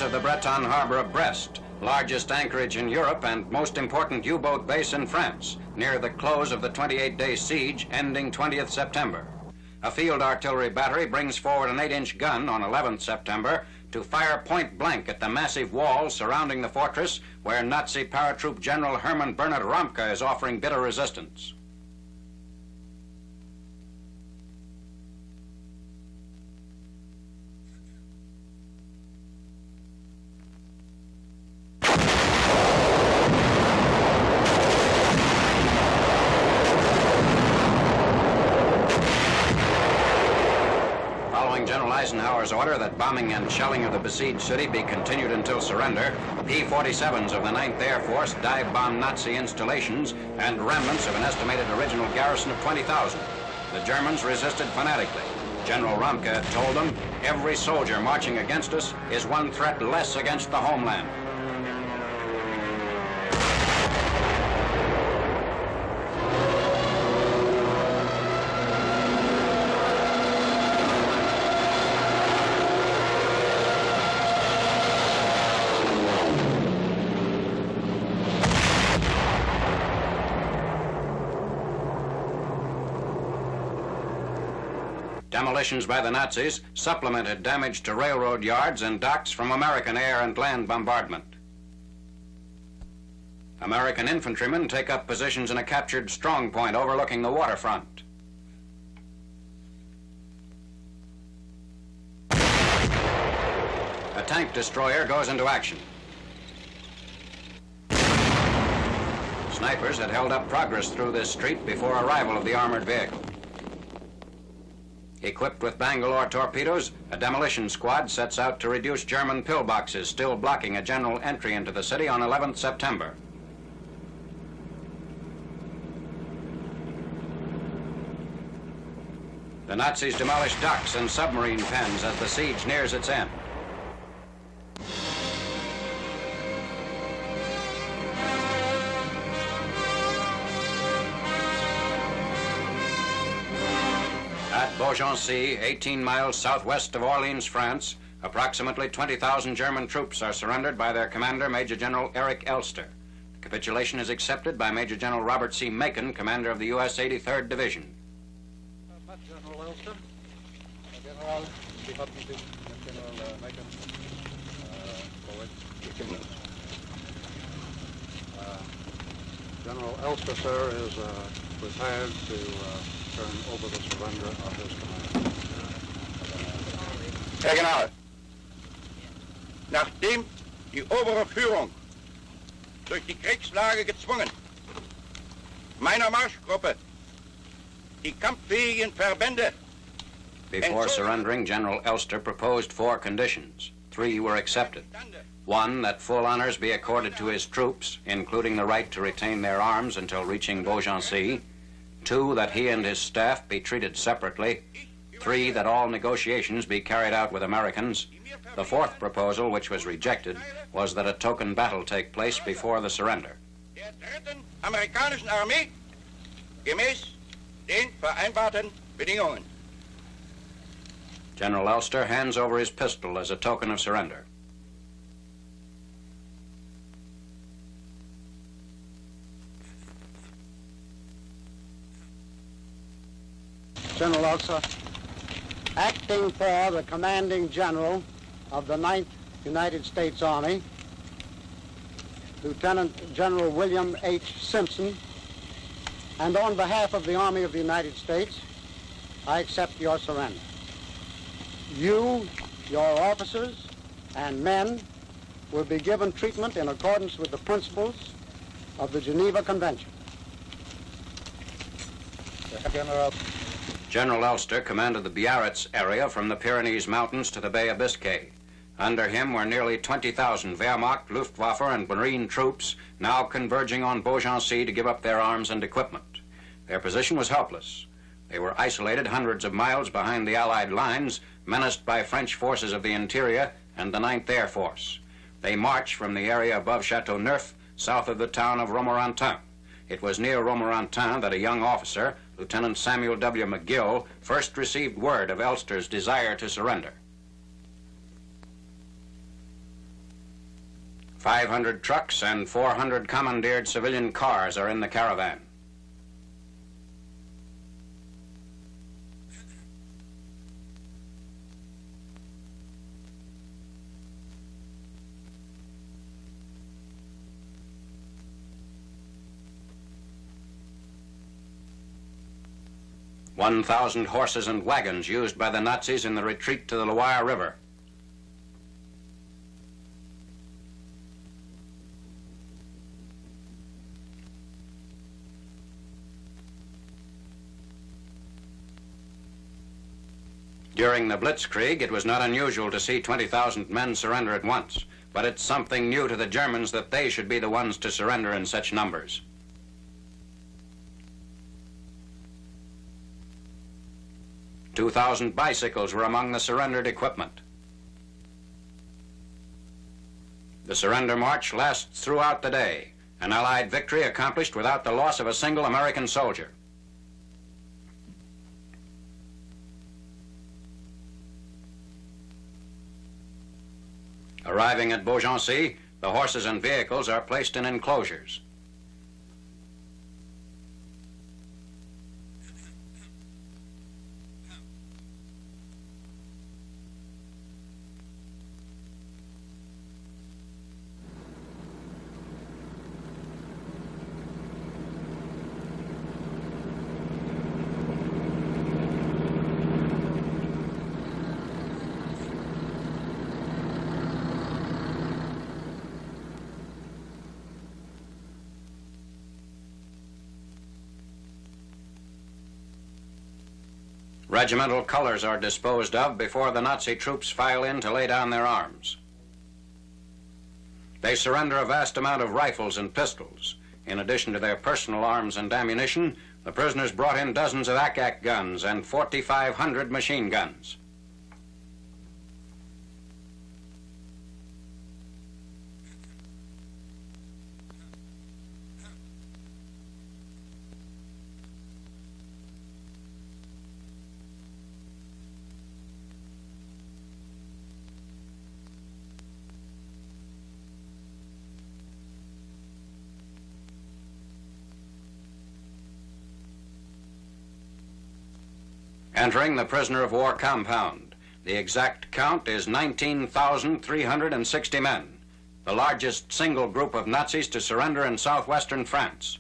waters of the Breton harbor of Brest, largest anchorage in Europe and most important U-boat base in France, near the close of the 28-day siege ending 20th September. A field artillery battery brings forward an 8-inch gun on 11th September to fire point blank at the massive walls surrounding the fortress where Nazi paratroop General Hermann Bernhard Ramke is offering bitter resistance. General Eisenhower's order that bombing and shelling of the besieged city be continued until surrender, P-47s of the 9th Air Force dive-bombed Nazi installations and remnants of an estimated original garrison of 20,000. The Germans resisted fanatically. General Ramke told them, "Every soldier marching against us is one threat less against the homeland." Demolitions by the Nazis supplemented damage to railroad yards and docks from American air and land bombardment. American infantrymen take up positions in a captured strong point overlooking the waterfront. A tank destroyer goes into action. Snipers had held up progress through this street before arrival of the armored vehicle. Equipped with Bangalore torpedoes, a demolition squad sets out to reduce German pillboxes still blocking a general entry into the city on 11th September. The Nazis demolish docks and submarine pens as the siege nears its end. At Beaugency, 18 miles southwest of Orleans, France, approximately 20,000 German troops are surrendered by their commander, Major General Erich Elster. The capitulation is accepted by Major General Robert C. Macon, commander of the U.S. 83rd Division. General Elster, General, General Macon, General Elster, sir, is prepared to turn over the surrender of his command. Herr General, nachdem die obere Führung durch die Kriegslage gezwungen meiner Marschgruppe die kampffähigen Verbände. Before surrendering, General Elster proposed 4 conditions. 3 were accepted. 1, that full honors be accorded to his troops, including the right to retain their arms until reaching Beaugency. 2, that he and his staff be treated separately. 3, that all negotiations be carried out with Americans. The 4th proposal, which was rejected, was that a token battle take place before the surrender. Der dritten amerikanischen Armee gemäß den vereinbarten Bedingungen. General Elster hands over his pistol as a token of surrender. General Elster, acting for the commanding general of the 9th United States Army, Lieutenant General William H. Simpson, and on behalf of the Army of the United States, I accept your surrender. You, your officers, and men will be given treatment in accordance with the principles of the Geneva Convention. General Elster commanded the Biarritz area from the Pyrenees Mountains to the Bay of Biscay. Under him were nearly 20,000 Wehrmacht, Luftwaffe, and Marine troops now converging on Beaugency to give up their arms and equipment. Their position was helpless. They were isolated hundreds of miles behind the Allied lines, menaced by French forces of the interior and the 9th Air Force. They marched from the area above Châteauneuf, south of the town of Romorantin. It was near Romorantin that a young officer, Lieutenant Samuel W. McGill, first received word of Elster's desire to surrender. 500 trucks and 400 commandeered civilian cars are in the caravan. "1,000 horses and wagons used by the Nazis in the retreat to the Loire River. During the Blitzkrieg, it was not unusual to see 20,000 men surrender at once, but it's something new to the Germans that they should be the ones to surrender in such numbers. "2,000 bicycles were among the surrendered equipment. The surrender march lasts throughout the day, an Allied victory accomplished without the loss of a single American soldier. Arriving at Beaugency, the horses and vehicles are placed in enclosures. Regimental colors are disposed of before the Nazi troops file in to lay down their arms. They surrender a vast amount of rifles and pistols. In addition to their personal arms and ammunition, the prisoners brought in dozens of ack-ack guns and 4,500 machine guns. Entering the prisoner of war compound. The exact count is 19,360 men, the largest single group of Nazis to surrender in southwestern France.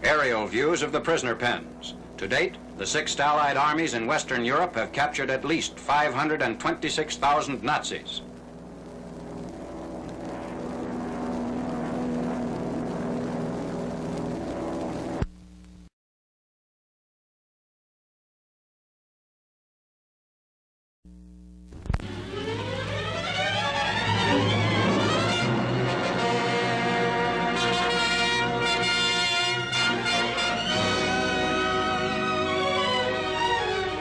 Aerial views of the prisoner pens. To date, the 6th Allied armies in Western Europe have captured at least 526,000 Nazis.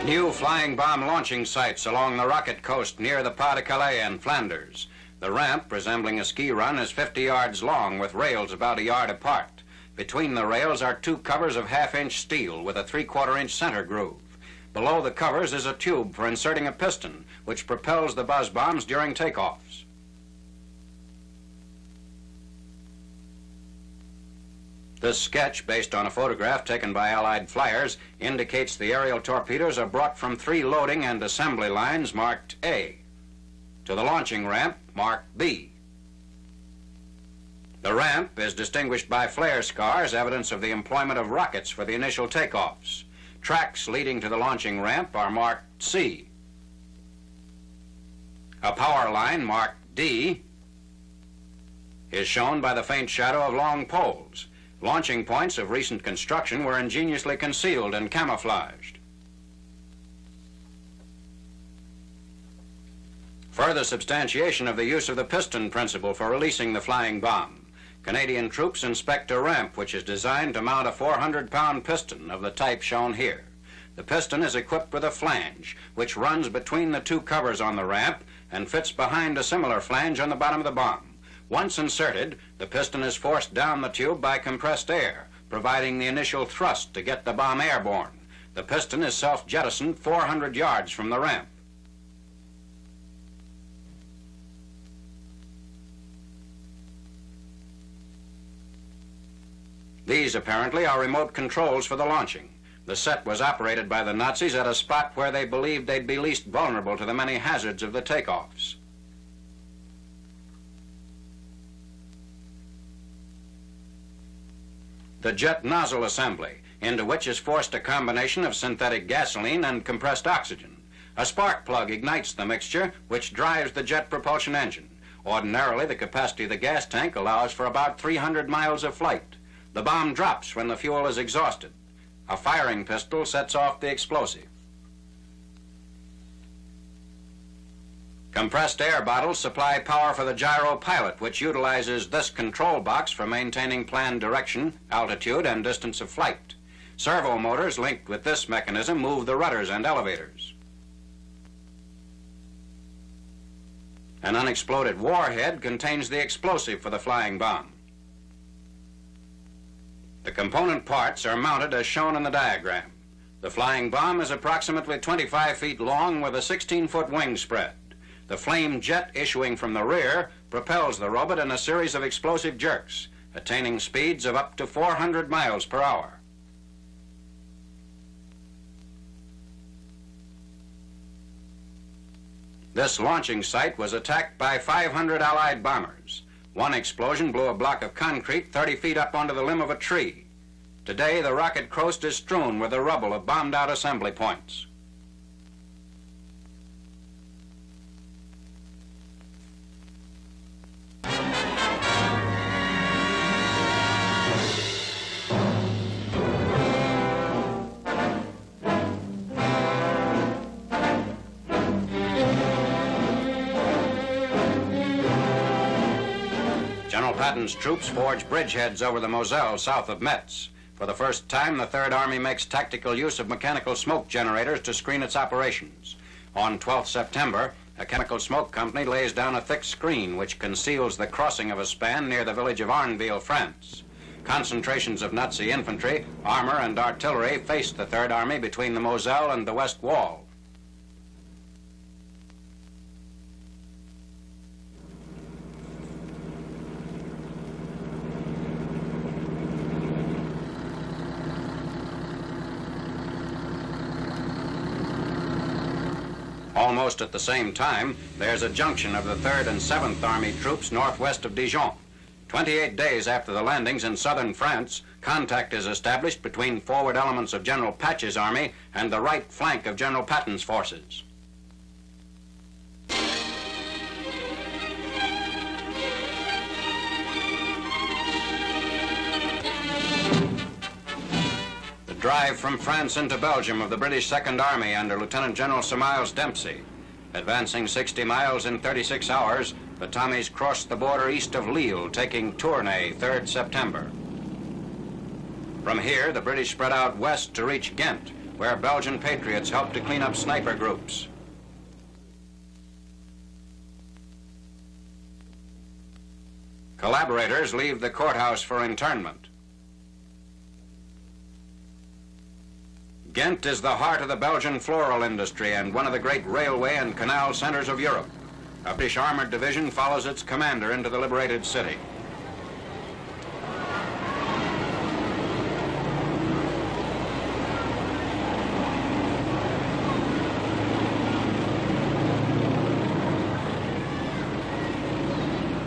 New flying bomb launching sites along the rocket coast near the Pas de Calais and Flanders. The ramp, resembling a ski run, is 50 yards long with rails about a yard apart. Between the rails are two covers of half-inch steel with a 3/4-inch center groove. Below the covers is a tube for inserting a piston, which propels the buzz bombs during takeoffs. This sketch, based on a photograph taken by Allied flyers, indicates the aerial torpedoes are brought from 3 loading and assembly lines marked A to the launching ramp marked B. The ramp is distinguished by flare scars, evidence of the employment of rockets for the initial takeoffs. Tracks leading to the launching ramp are marked C. A power line marked D is shown by the faint shadow of long poles. Launching points of recent construction were ingeniously concealed and camouflaged. Further substantiation of the use of the piston principle for releasing the flying bomb. Canadian troops inspect a ramp which is designed to mount a 400-pound piston of the type shown here. The piston is equipped with a flange, which runs between the two covers on the ramp and fits behind a similar flange on the bottom of the bomb. Once inserted, the piston is forced down the tube by compressed air, providing the initial thrust to get the bomb airborne. The piston is self-jettisoned 400 yards from the ramp. These, apparently, are remote controls for the launching. The set was operated by the Nazis at a spot where they believed they'd be least vulnerable to the many hazards of the takeoffs. The jet nozzle assembly, into which is forced a combination of synthetic gasoline and compressed oxygen. A spark plug ignites the mixture, which drives the jet propulsion engine. Ordinarily, the capacity of the gas tank allows for about 300 miles of flight. The bomb drops when the fuel is exhausted. A firing pistol sets off the explosive. Compressed air bottles supply power for the gyro pilot, which utilizes this control box for maintaining planned direction, altitude, and distance of flight. Servo motors linked with this mechanism move the rudders and elevators. An unexploded warhead contains the explosive for the flying bomb. The component parts are mounted as shown in the diagram. The flying bomb is approximately 25 feet long with a 16-foot wing spread. The flame jet issuing from the rear propels the robot in a series of explosive jerks, attaining speeds of up to 400 miles per hour. This launching site was attacked by 500 Allied bombers. One explosion blew a block of concrete 30 feet up onto the limb of a tree. Today, the rocket coast is strewn with the rubble of bombed-out assembly points. General Patton's troops forge bridgeheads over the Moselle south of Metz. For the first time, the Third Army makes tactical use of mechanical smoke generators to screen its operations. On 12th September, a chemical smoke company lays down a thick screen which conceals the crossing of a span near the village of Arneville, France. Concentrations of Nazi infantry, armor, and artillery faced the Third Army between the Moselle and the West Wall. Almost at the same time, there's a junction of the 3rd and 7th Army troops northwest of Dijon. 28 days after the landings in southern France, contact is established between forward elements of General Patch's army and the right flank of General Patton's forces. Drive from France into Belgium of the British Second Army under Lieutenant General Sir Miles Dempsey. Advancing 60 miles in 36 hours, the Tommies crossed the border east of Lille, taking Tournai 3rd September. From here, the British spread out west to reach Ghent, where Belgian patriots helped to clean up sniper groups. Collaborators leave the courthouse for internment. Ghent is the heart of the Belgian floral industry and one of the great railway and canal centers of Europe. A British armored division follows its commander into the liberated city.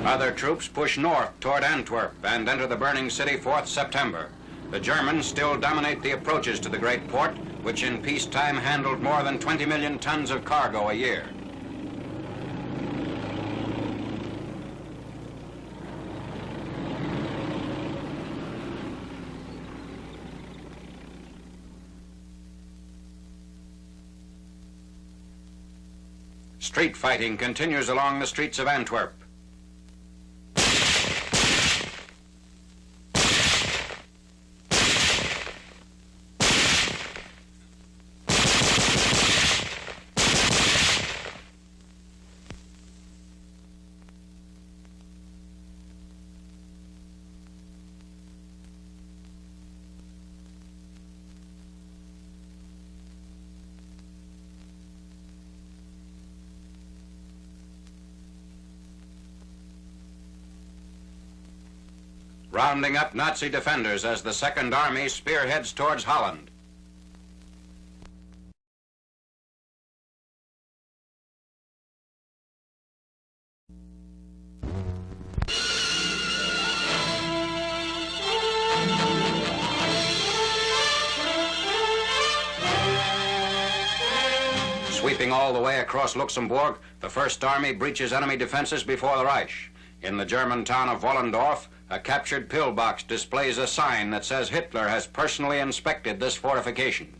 Other troops push north toward Antwerp and enter the burning city 4th September. The Germans still dominate the approaches to the great port, which in peacetime handled more than 20 million tons of cargo a year. Street fighting continues along the streets of Antwerp. rounding up Nazi defenders as the Second Army spearheads towards Holland. Sweeping all the way across Luxembourg, the First Army breaches enemy defenses before the Reich. In the German town of Wollendorf, a captured pillbox displays a sign that says Hitler has personally inspected this fortification.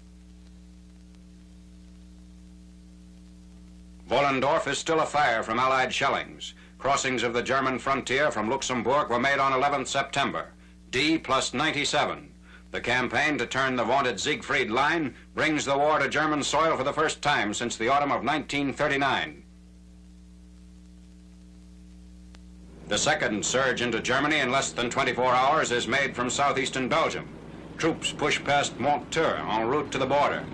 Wollendorf is still afire from Allied shellings. Crossings of the German frontier from Luxembourg were made on 11th September. D plus 97. The campaign to turn the vaunted Siegfried Line brings the war to German soil for the first time since the autumn of 1939. The second surge into Germany in less than 24 hours is made from southeastern Belgium. Troops push past Montreux en route to the border.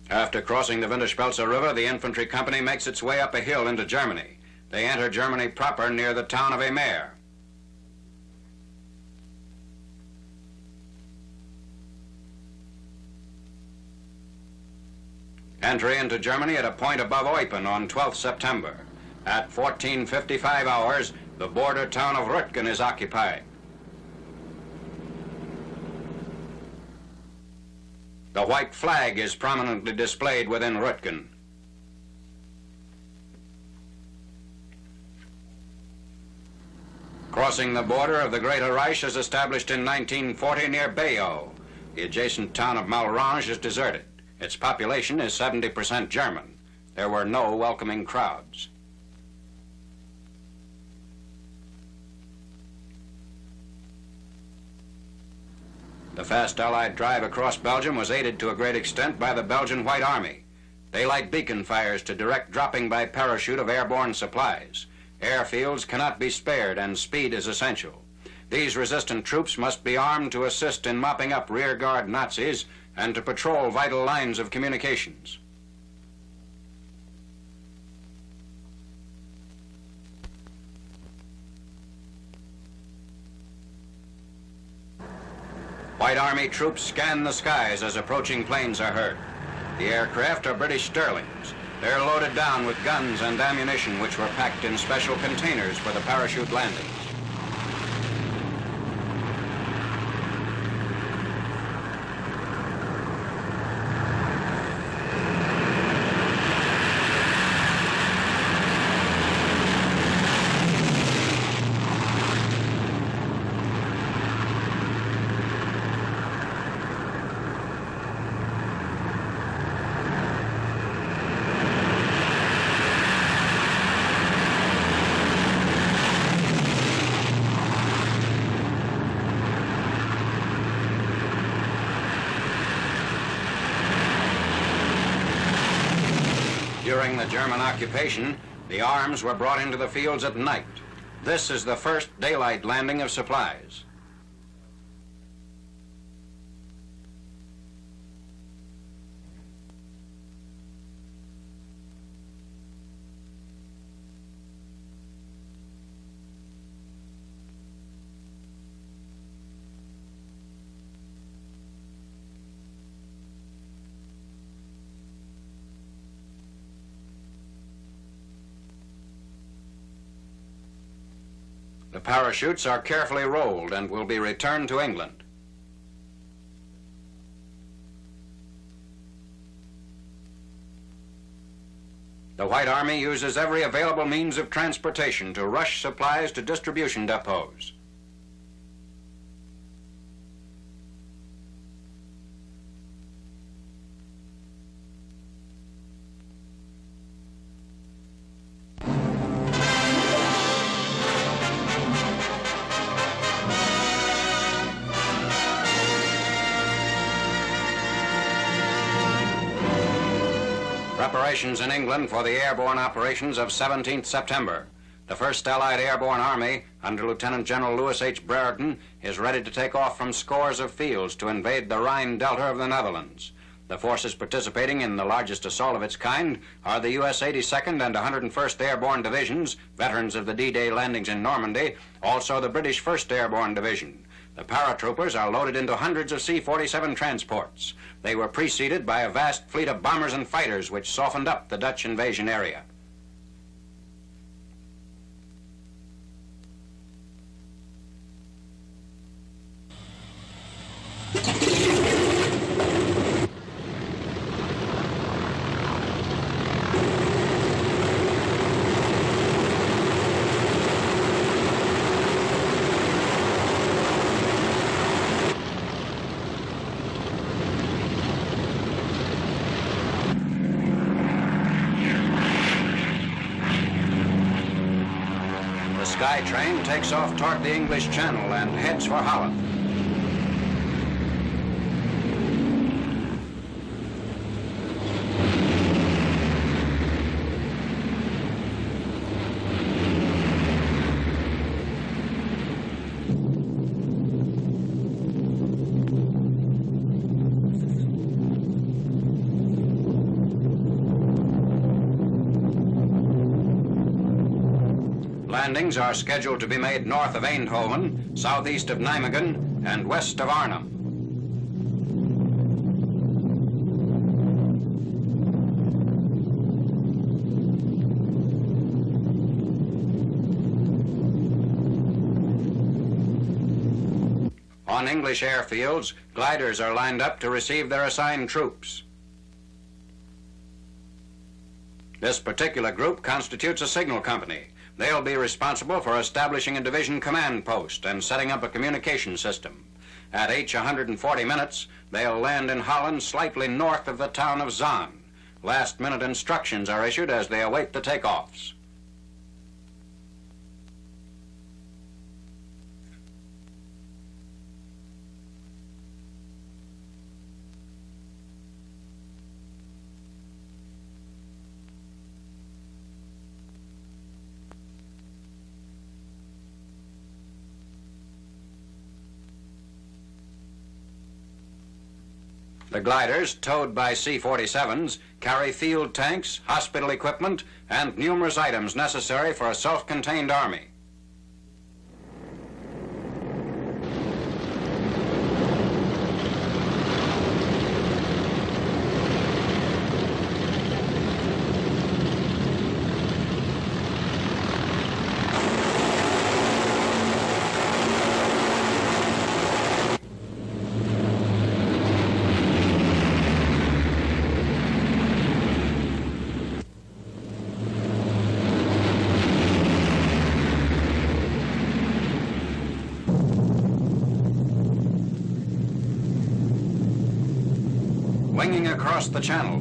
After crossing the Winterspelze River, the infantry company makes its way up a hill into Germany. They enter Germany proper near the town of Enumera. Entry into Germany at a point above Eupen on 12th September. At 14:55 hours, the border town of Rütgen is occupied. The white flag is prominently displayed within Rütgen. Crossing the border of the Greater Reich is established in 1940 near Bayeux. The adjacent town of Malrange is deserted. Its population is 70% German. There were no welcoming crowds. The fast Allied drive across Belgium was aided to a great extent by the Belgian White Army. They light beacon fires to direct dropping by parachute of airborne supplies. Airfields cannot be spared and speed is essential. These resistant troops must be armed to assist in mopping up rearguard Nazis and to patrol vital lines of communications. White Army troops scan the skies as approaching planes are heard. The aircraft are British Sterlings. They're loaded down with guns and ammunition which were packed in special containers for the parachute landings. During the German occupation, the arms were brought into the fields at night. This is the first daylight landing of supplies. The parachutes are carefully rolled and will be returned to England. The White Army uses every available means of transportation to rush supplies to distribution depots. Preparations in England for the airborne operations of 17th September. The 1st Allied Airborne Army, under Lieutenant General Louis H. Brereton, is ready to take off from scores of fields to invade the Rhine Delta of the Netherlands. The forces participating in the largest assault of its kind are the U.S. 82nd and 101st Airborne Divisions, veterans of the D-Day landings in Normandy, also the British 1st Airborne Division. The paratroopers are loaded into hundreds of C-47 transports. They were preceded by a vast fleet of bombers and fighters which softened up the Dutch invasion area. The Sky Train takes off toward the English Channel and heads for Holland. Landings are scheduled to be made north of Eindhoven, southeast of Nijmegen, and west of Arnhem. On English airfields, gliders are lined up to receive their assigned troops. This particular group constitutes a signal company. They'll be responsible for establishing a division command post and setting up a communication system. At H 140 minutes, they'll land in Holland slightly north of the town of Zaan. Last-minute instructions are issued as they await the takeoffs. The gliders, towed by C-47s, carry field tanks, hospital equipment, and numerous items necessary for a self-contained army. Winging across the channel.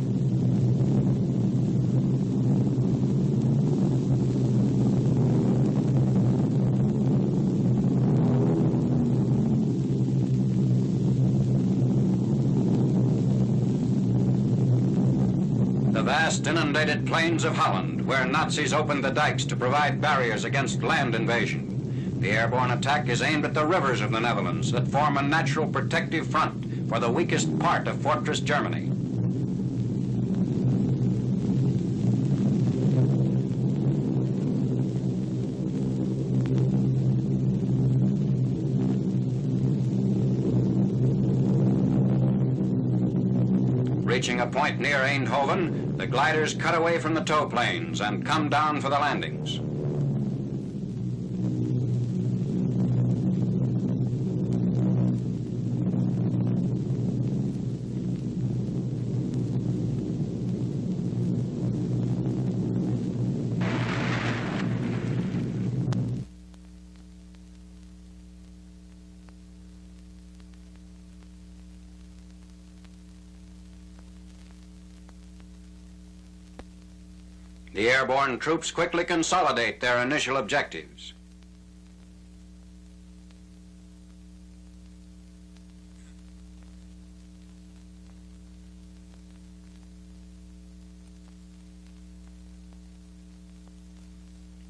The vast inundated plains of Holland, where Nazis opened the dikes to provide barriers against land invasion. The airborne attack is aimed at the rivers of the Netherlands that form a natural protective front for the weakest part of Fortress Germany. Reaching a point near Eindhoven, the gliders cut away from the tow planes and come down for the landings. The airborne troops quickly consolidate their initial objectives.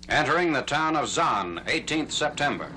Entering the town of Zaan, 18th September.